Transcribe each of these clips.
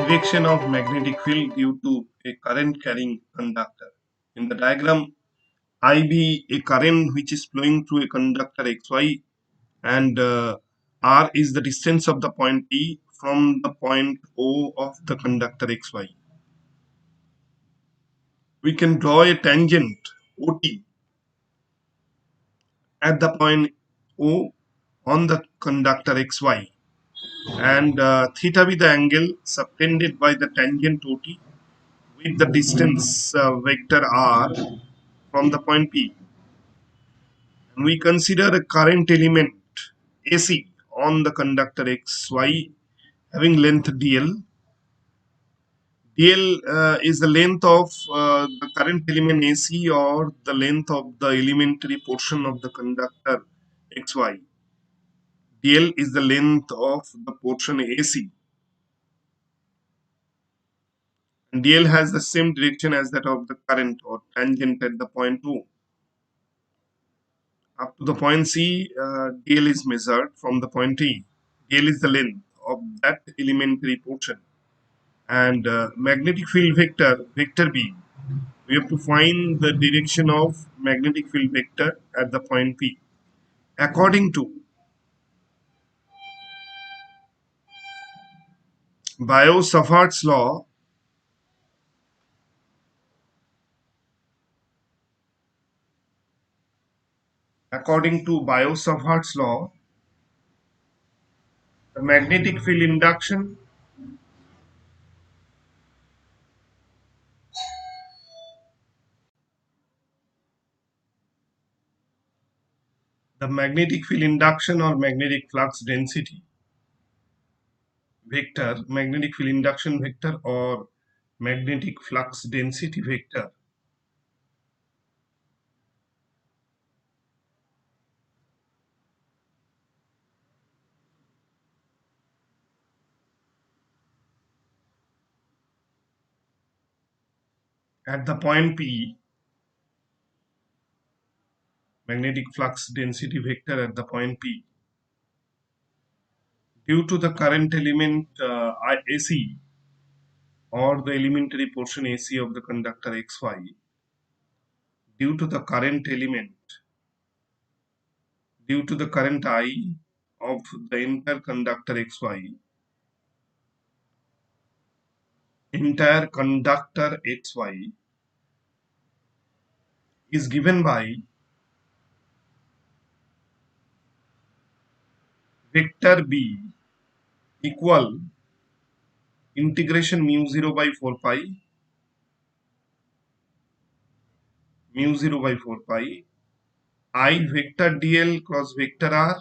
Direction of magnetic field due to a current carrying conductor. In the diagram, IB a current which is flowing through a conductor XY, and R is the distance of the point P from the point O of the conductor XY. We can draw a tangent OT at the point O on the conductor XY, and theta be the angle subtended by the tangent OT with the distance vector R from the point P. And we consider a current element AC on the conductor XY having length dl. dl is the length of the current element AC, or the length of the elementary portion of the conductor XY. dl is the length of the portion AC, and dl has the same direction as that of the current or tangent at the point O. Up to the point C, dl is measured from the point E. dl is the length of that elementary portion. And magnetic field vector, vector B, we have to find the direction of magnetic field vector at the point P. According to Biot-Savart's law, according to Biot-Savart's law, the magnetic field induction or magnetic flux density vector, magnetic field induction vector or magnetic flux density vector, at the point P, magnetic flux density vector at the point P, due to the current element AC, or the elementary portion AC of the conductor XY, due to the current element, due to the current I of the entire conductor XY, entire conductor XY is given by vector B equal integration mu 0 by 4 pi, mu 0 by 4 pi, I vector dl cross vector r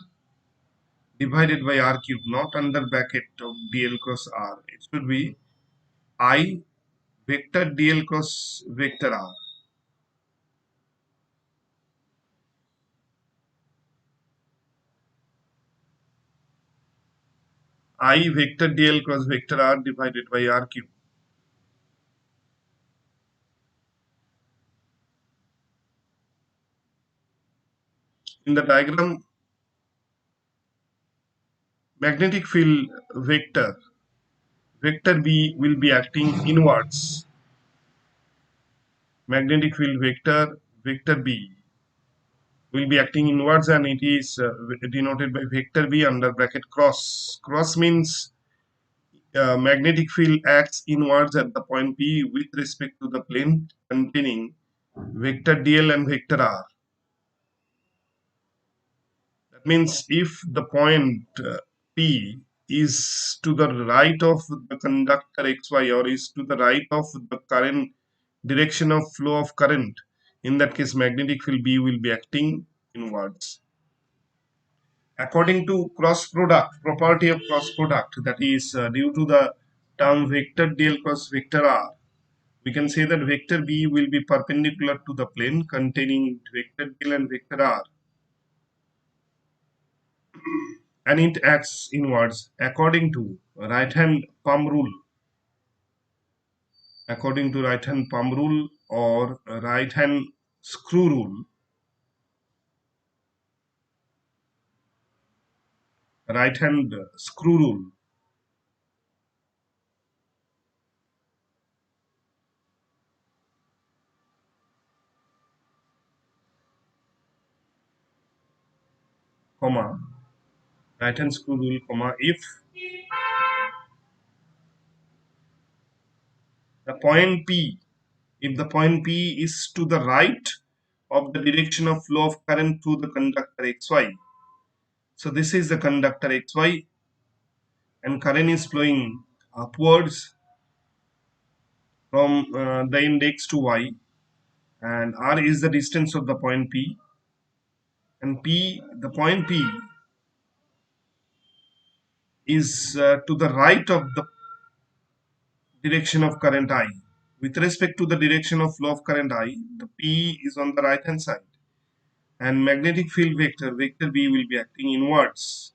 divided by r cube, not under bracket of dl cross r. It should be I vector dl cross vector r. I vector dl cross vector r divided by r cube. In the diagram, magnetic field vector B will be acting inwards. Magnetic field vector B will be acting inwards, and it is denoted by vector B under bracket cross. Cross means magnetic field acts inwards at the point P with respect to the plane containing vector dl and vector r. That means if the point P is to the right of the conductor XY, or is to the right of the current direction of flow of current, in that case magnetic field B will be acting inwards. According to cross product, property of cross product, that is due to the term vector dl cross vector r, we can say that vector B will be perpendicular to the plane containing vector dl and vector r, and it acts inwards according to right hand palm rule. According to right hand palm rule or right hand screw rule, right hand screw rule, comma, right hand screw rule, comma, the point P, if the point P is to the right of the direction of flow of current through the conductor XY. So this is the conductor XY and current is flowing upwards from the end X to Y, and R is the distance of the point P, and P, the point P is to the right of the direction of current I. With respect to the direction of flow of current I, the P is on the right hand side, and magnetic field vector B will be acting inwards.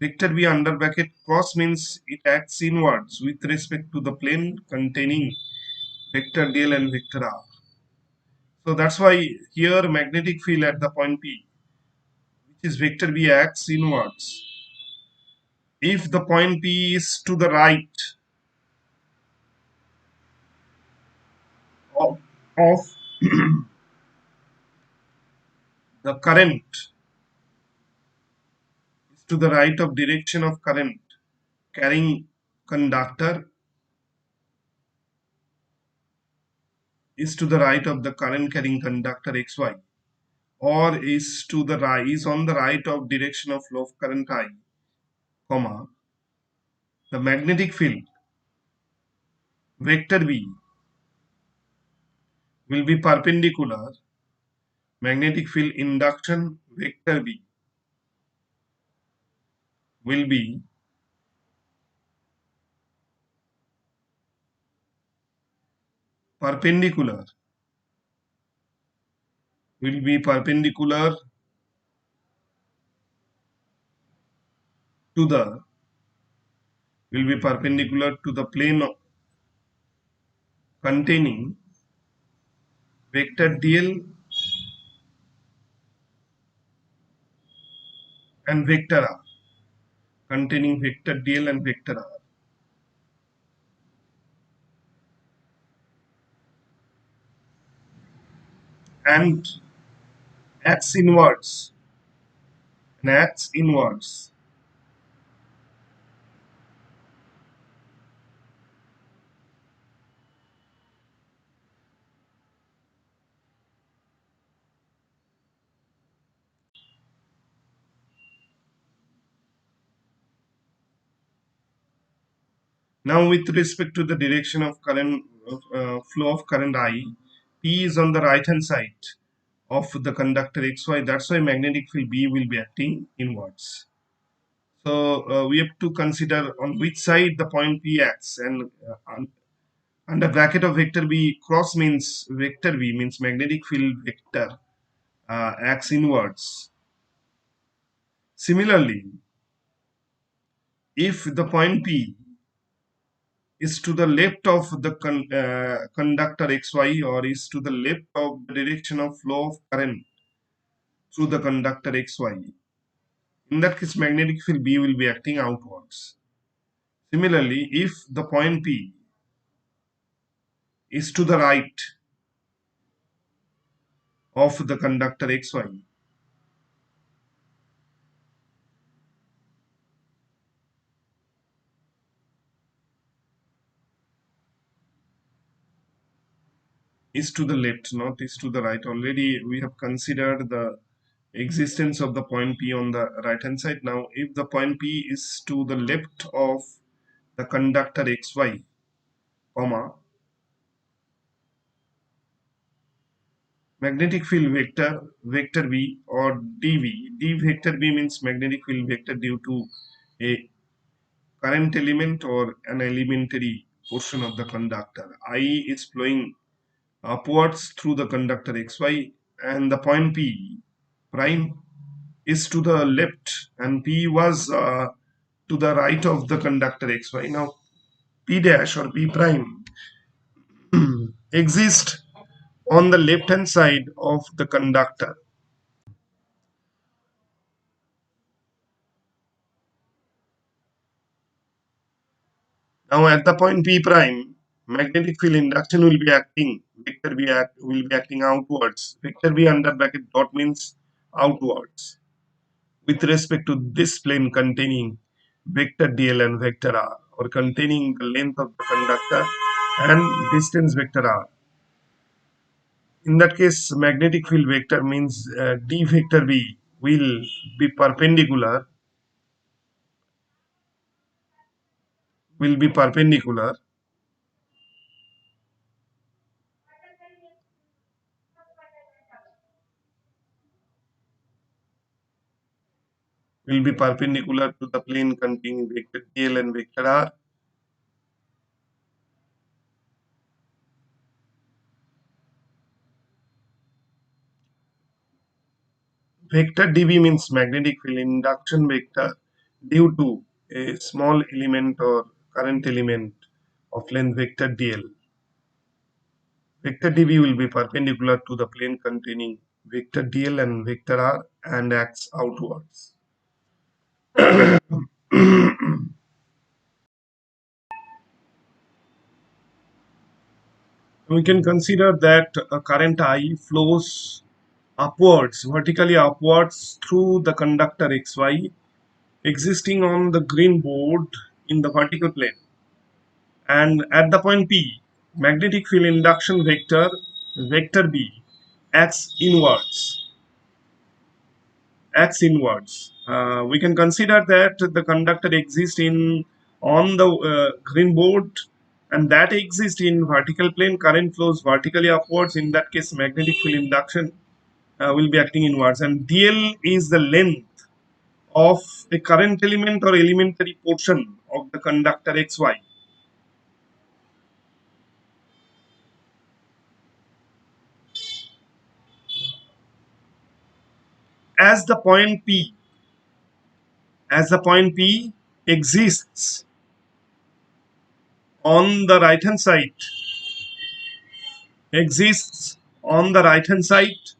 Vector B under bracket cross means it acts inwards with respect to the plane containing vector dl and vector r. So that's why here magnetic field at the point P, which is vector B, acts inwards. If the point P is to the right of the current, is to the right of direction of current carrying conductor, is to the right of the current carrying conductor XY, or is to the right, is on the right of direction of flow of current I, comma, the magnetic field vector B will be perpendicular, magnetic field induction vector B will be perpendicular, will be perpendicular to the, will be perpendicular to the plane containing vector dl and vector r, containing vector dl and vector r, and acts inwards, and acts inwards. Now with respect to the direction of current, flow of current I, P is on the right hand side of the conductor XY. That's why magnetic field B will be acting inwards. So we have to consider on which side the point P acts, and under bracket of vector B, cross means vector B means magnetic field vector acts inwards. Similarly, if the point P is to the left of the conductor XY, or is to the left of the direction of flow of current through the conductor XY, in that case magnetic field B will be acting outwards. Similarly, if the point P is to the right of the conductor XY, is to the left, not is to the right. Already we have considered the existence of the point P on the right hand side. Now if the point P is to the left of the conductor XY, comma, magnetic field vector B or dV. D vector B means magnetic field vector due to a current element or an elementary portion of the conductor. I is flowing upwards through the conductor XY, and the point P prime is to the left, and P was to the right of the conductor XY. Now P dash or P prime exist on the left hand side of the conductor. Now at the point P prime, magnetic field induction will be acting, will be acting outwards. Vector B under bracket dot means outwards. with respect to this plane containing vector dl and vector r, or containing the length of the conductor and distance vector r. In that case, magnetic field vector means d vector b be perpendicular will be perpendicular will be perpendicular to the plane containing vector dl and vector r. Vector dB means magnetic field induction vector due to a small element or current element of length vector dl. Vector dB will be perpendicular to the plane containing vector dl and vector r and acts outwards. We can consider that a current I flows upwards, vertically upwards through the conductor XY existing on the green board in the vertical plane. And at the point P, magnetic field induction vector B acts inwards. We can consider that the conductor exists in on the green board, and that exists in vertical plane. Current flows vertically upwards. In that case, magnetic field induction will be acting inwards, and dl is the length of a current element or elementary portion of the conductor xy. As the point P, as the point P exists on the right hand side, exists on the right hand side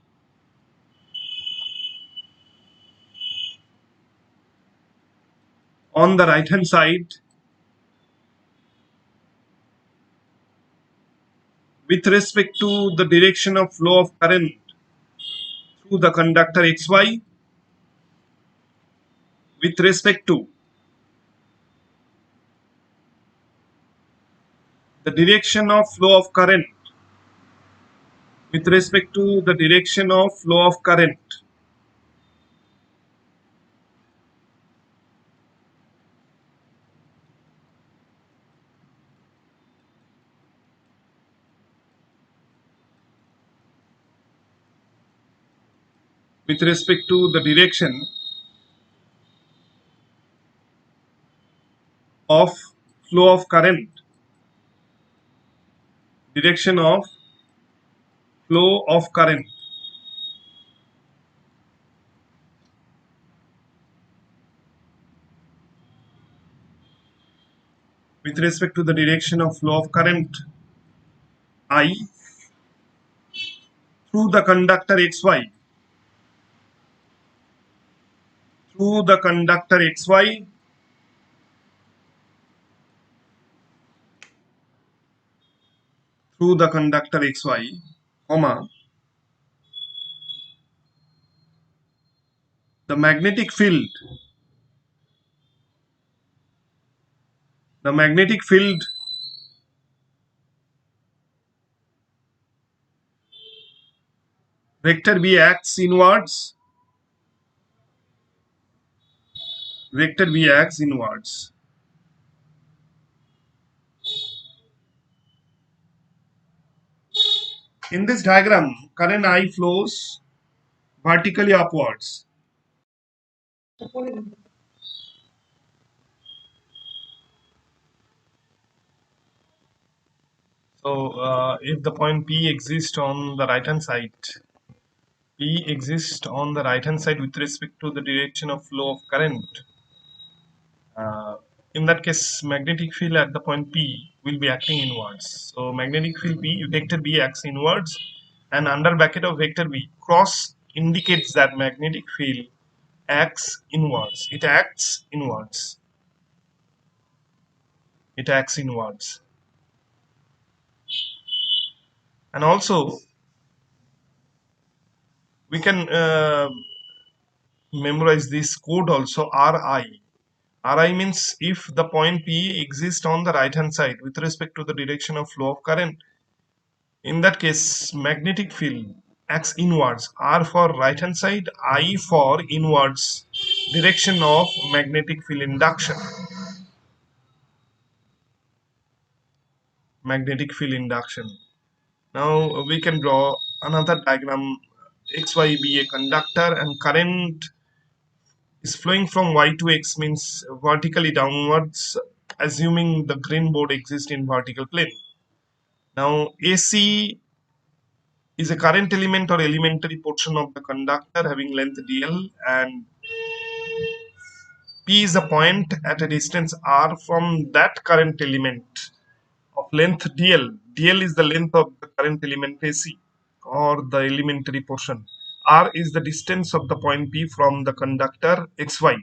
on the right hand side with respect to the direction of flow of current through the conductor xy, with respect to the direction of flow of current, with respect to the direction of flow of current, with respect to the direction of flow of current, direction of flow of current, with respect to the direction of flow of current I through the conductor xy, through the conductor xy, through the conductor xy, comma, the magnetic field, the magnetic field vector B acts inwards, vector B acts inwards. In this diagram, current I flows vertically upwards. So, if the point P exists on the right hand side, P exists on the right hand side with respect to the direction of flow of current. Uh, in that case, magnetic field at the point P will be acting inwards. So, magnetic field P, vector B acts inwards, and under bracket of vector B, cross indicates that magnetic field acts inwards. It acts inwards. It acts inwards. And also, we can memorize this code also, Ri. Ri means if the point P exists on the right hand side with respect to the direction of flow of current, in that case magnetic field acts inwards. R for right hand side, I for inwards direction of magnetic field induction. Magnetic field induction. Now we can draw another diagram. XY be a conductor and current is flowing from Y to X, means vertically downwards, assuming the green board exists in vertical plane. Now AC is a current element or elementary portion of the conductor having length dl, and P is a point at a distance r from that current element of length dl. Dl is the length of the current element AC or the elementary portion. R is the distance of the point P from the conductor XY.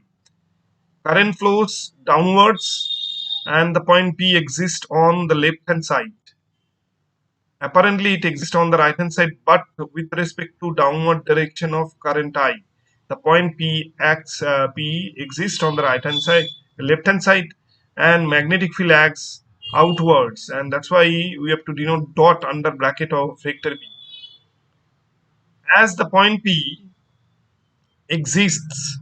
Current flows downwards and the point P exists on the left hand side. Apparently it exists on the right hand side, but with respect to downward direction of current I. The point P exists on the right hand side, left hand side, and magnetic field acts outwards, and that's why we have to denote dot under bracket of vector B. As the point P exists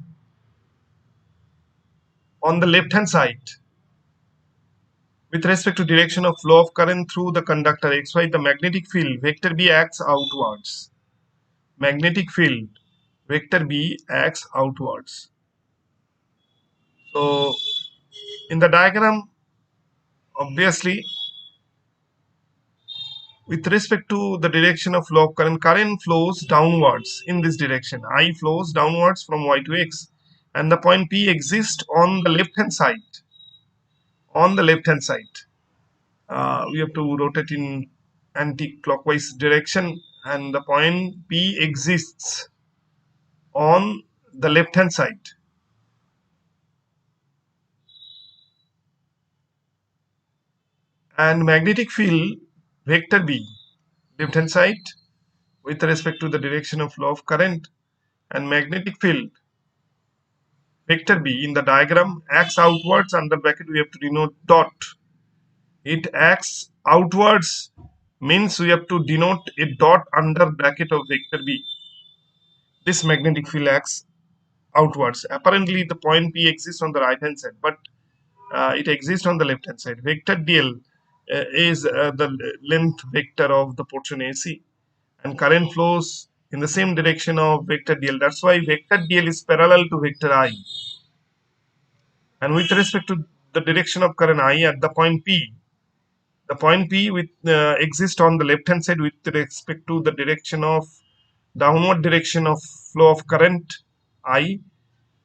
on the left hand side, with respect to direction of flow of current through the conductor XY, the magnetic field vector B acts outwards. Magnetic field vector B acts outwards. So in the diagram, obviously, with respect to the direction of flow of current, current flows downwards in this direction. I flows downwards from Y to X, and the point P exists on the left hand side. On the left hand side, we have to rotate in anti-clockwise direction, and the point P exists on the left hand side. And magnetic field vector B, left hand side, with respect to the direction of flow of current, and magnetic field vector B in the diagram acts outwards. Under bracket we have to denote dot. It acts outwards means we have to denote a dot under bracket of vector B. This magnetic field acts outwards. Apparently the point P exists on the right hand side, but it exists on the left hand side. Vector dl is the length vector of the portion AC, and current flows in the same direction of vector dl. That's why vector dl is parallel to vector I. And with respect to the direction of current I at the point P, the point P with exists on the left hand side with respect to the direction of downward direction of flow of current I,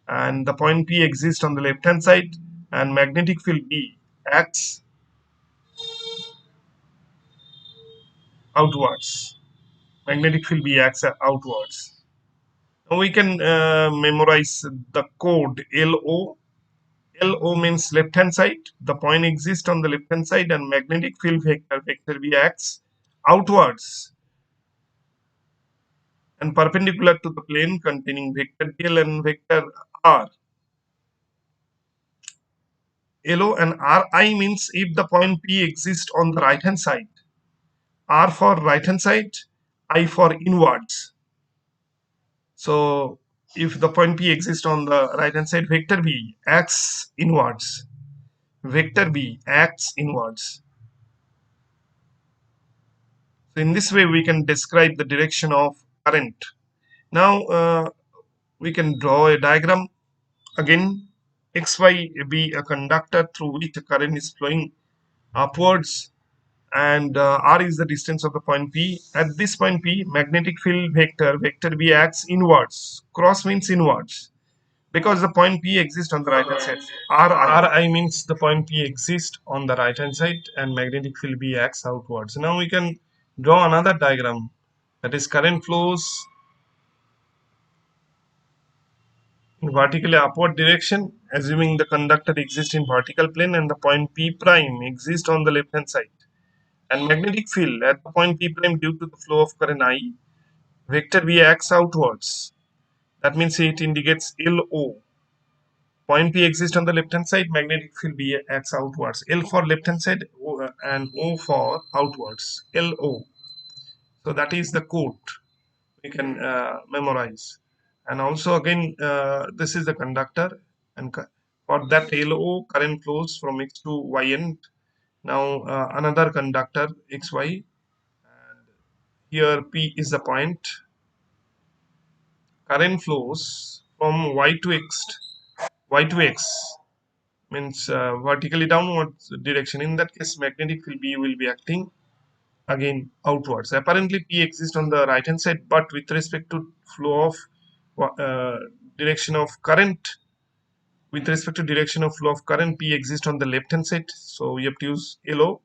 and the point P exists on the left hand side, and magnetic field B acts outwards. Magnetic field B acts outwards. Now we can memorize the code LO. LO means left hand side. The point exists on the left hand side, and magnetic field vector B acts outwards and perpendicular to the plane containing vector dl and vector r. LO and RI means if the point P exists on the right hand side. R for right hand side, I for inwards. So if the point P exists on the right hand side, vector B acts inwards. Vector B acts inwards. So in this way we can describe the direction of current. Now we can draw a diagram. Again, XY be a conductor through which the current is flowing upwards, and R is the distance of the point P. At this point P, magnetic field vector B acts inwards. Cross means inwards, because the point P exists on the right hand side. Ri means the point P exists on the right hand side, and magnetic field B acts outwards. Now we can draw another diagram, that is current flows in vertically upward direction, assuming the conductor exists in vertical plane and the point P prime exists on the left hand side. And magnetic field at the point P prime due to the flow of current I, vector B acts outwards. That means it indicates LO. Point P exists on the left hand side, magnetic field B acts outwards. L for left hand side and O for outwards. LO. So that is the code we can memorize. And also again, this is the conductor, and for that LO, current flows from X to Y end. Now another conductor XY. Here P is the point. Current flows from Y to X. Y to X means vertically downward direction. In that case, magnetic field B will be acting again outwards. Apparently, P exists on the right hand side, but with respect to flow of uh, direction of current, with respect to direction of flow of current, P exists on the left hand side. So we have to use LO.